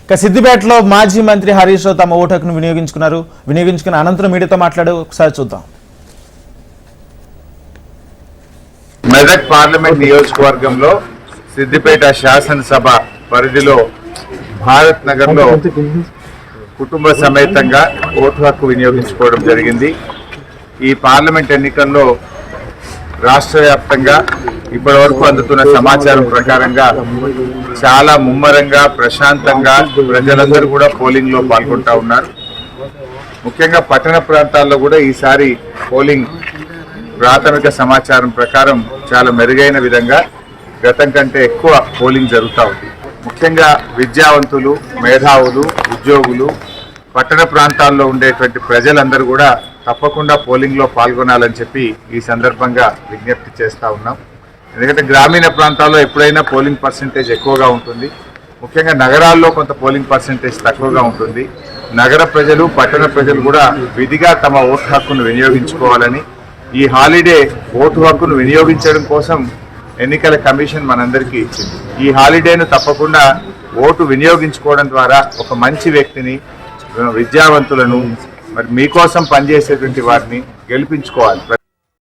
ఇక సిద్దిపేటలో మాజీ మంత్రి హరీష్ రావు తమ ఓటు హక్కును వినియోగించుకున్న అనంతరం మీడియాతో మాట్లాడే ఒకసారి చూద్దాం. మెదక్ పార్లమెంట్ నియోజకవర్గంలో సిద్దిపేట శాసనసభ పరిధిలో భారత్ నగర్ లో కుటుంబ సమేతంగా ఓటు హక్కు వినియోగించుకోవడం జరిగింది. ఈ పార్లమెంట్ ఎన్నికల్లో రాష్ట్ర వ్యాప్తంగా ఇప్పటి వరకు అందుతున్న సమాచారం ప్రకారంగా చాలా ముమ్మరంగా ప్రశాంతంగా ప్రజలందరూ కూడా పోలింగ్ లో పాల్గొంటా ఉన్నారు. ముఖ్యంగా పట్టణ ప్రాంతాల్లో కూడా ఈసారి పోలింగ్ ప్రాథమిక సమాచారం ప్రకారం చాలా మెరుగైన విధంగా గతం కంటే ఎక్కువ పోలింగ్ జరుగుతూ ఉంది. ముఖ్యంగా విద్యావంతులు, మేధావులు, ఉద్యోగులు, పట్టణ ప్రాంతాల్లో ఉండేటువంటి ప్రజలందరూ కూడా తప్పకుండా పోలింగ్ లో పాల్గొనాలని చెప్పి ఈ సందర్భంగా విజ్ఞప్తి చేస్తా ఉన్నాం. ఎందుకంటే గ్రామీణ ప్రాంతాల్లో ఎప్పుడైనా పోలింగ్ పర్సెంటేజ్ ఎక్కువగా ఉంటుంది. ముఖ్యంగా నగరాల్లో కొంత పోలింగ్ పర్సెంటేజ్ తక్కువగా ఉంటుంది. నగర ప్రజలు, పట్టణ ప్రజలు కూడా విధిగా తమ ఓటు హక్కును వినియోగించుకోవాలని, ఈ హాలిడే ఓటు హక్కును వినియోగించడం కోసం ఎన్నికల కమిషన్ మనందరికీ ఇచ్చింది. ఈ హాలిడేను తప్పకుండా ఓటు వినియోగించుకోవడం ద్వారా ఒక మంచి వ్యక్తిని, విద్యావంతులను, మరి మీకోసం పనిచేసేటువంటి వారిని గెలిపించుకోవాలి.